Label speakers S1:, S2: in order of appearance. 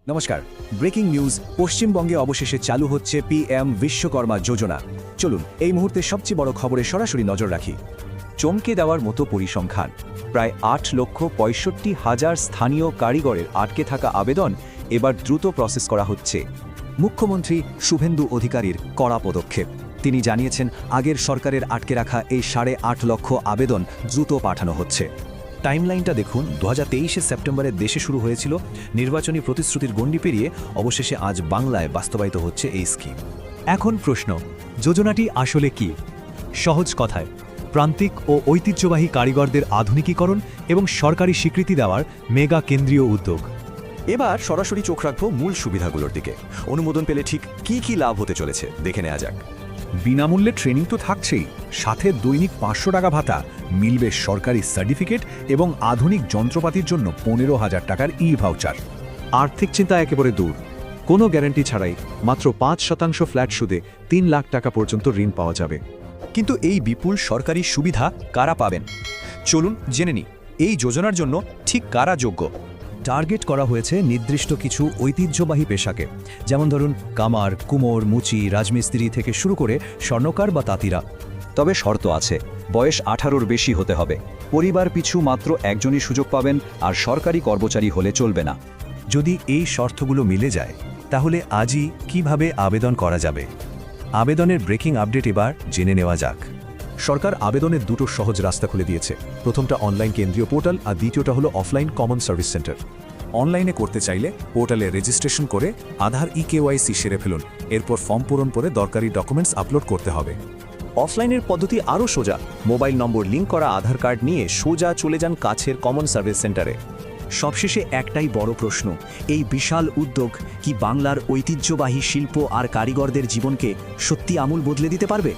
S1: নমস্কার, breaking news. পশ্চিমবঙ্গে অবশেষে চালু হচ্ছে পিএম বিশ্বকর্মা যোজনা। চলুন এই মুহূর্তে সবচেয়ে বড় খবরে সরাসরি নজর রাখি।
S2: চমকে দেওয়ার মতো পরিসংখ্যান, প্রায় 8,65,000 স্থানীয় কারিগরের আটকে থাকা আবেদন এবার দ্রুত প্রসেস করা হচ্ছে।
S1: মুখ্যমন্ত্রী শুভেন্দু অধিকারীর কড়া পদক্ষেপ। তিনি জানিয়েছেন আগের সরকারের আটকে রাখা এই 8.5 লক্ষ আবেদন দ্রুত পাঠানো হচ্ছে। টাইমলাইনটা দেখুন, 2023 সেপ্টেম্বরে দেশে শুরু হয়েছিল। নির্বাচনী প্রতিশ্রুতির গণ্ডি পেরিয়ে অবশেষে আজ বাংলায় বাস্তবায়িত হচ্ছে এই স্কিম।
S3: এখন প্রশ্ন, যোজনাটি আসলে কি? সহজ কথায়, প্রান্তিক ও ঐতিহ্যবাহী কারিগরদের আধুনিকীকরণ এবং সরকারি স্বীকৃতি দেওয়ার মেগা কেন্দ্রীয় উদ্যোগ।
S1: এবার সরাসরি চোখ রাখবো মূল সুবিধাগুলোর দিকে। অনুমোদন পেলে ঠিক কি কি লাভ হতে চলেছে দেখে নেওয়া যাক।
S4: বিনামূল্যে ট্রেনিং তো থাকছেই, সাথে দৈনিক 500 টাকা ভাতা, মিলবে সরকারি সার্টিফিকেট এবং আধুনিক যন্ত্রপাতির জন্য 15,000 টাকার ভাউচার।
S3: আর্থিক চিন্তা একেবারে দূর, কোনো গ্যারান্টি ছাড়াই মাত্র 5% ফ্ল্যাট সুদে 3 লাখ টাকা পর্যন্ত ঋণ পাওয়া যাবে।
S1: কিন্তু এই বিপুল সরকারি সুবিধা কারা পাবেন? চলুন জেনে নিই এই যোজনার জন্য ঠিক কারা যোগ্য। টার্গেট করা হয়েছে নির্দিষ্ট কিছু ঐতিহ্যবাহী পেশাকে, যেমন ধরুন কামার, কুমোর, মুচি, রাজমিস্ত্রি থেকে শুরু করে স্বর্ণকার বা তাঁতিরা।
S2: তবে শর্ত আছে, বয়স 18-র বেশি হতে হবে, পরিবার পিছু মাত্র একজনই সুযোগ পাবেন, আর সরকারি কর্মচারী হলে চলবে না।
S1: যদি এই শর্তগুলো মিলে যায়, তাহলে আজই কিভাবে আবেদন করা যাবে? আবেদনের ব্রেকিং আপডেট এবার জেনে নেওয়া যাক। সরকার আবেদনের দুটো সহজ রাস্তা খুলে দিয়েছে। প্রথমটা অনলাইন কেন্দ্রীয় পোর্টাল, আর দ্বিতীয়টা হলো অফলাইন কমন সার্ভিস সেন্টার। অনলাইনে করতে চাইলে পোর্টালে রেজিস্ট্রেশন করে আধার KYC সেরে ফেলুন। এরপর ফর্ম পূরণ করে দরকারি ডকুমেন্টস আপলোড করতে হবে।
S2: অফলাইনের পদ্ধতি আরও সোজা। মোবাইল নম্বর লিঙ্ক করা আধার কার্ড নিয়ে সোজা চলে যান কাছের কমন সার্ভিস সেন্টারে।
S5: সবশেষে একটাই বড় প্রশ্ন, এই বিশাল উদ্যোগ কি বাংলার ঐতিহ্যবাহী শিল্প আর কারিগরদের জীবনকে সত্যি আমূল বদলে দিতে পারবে?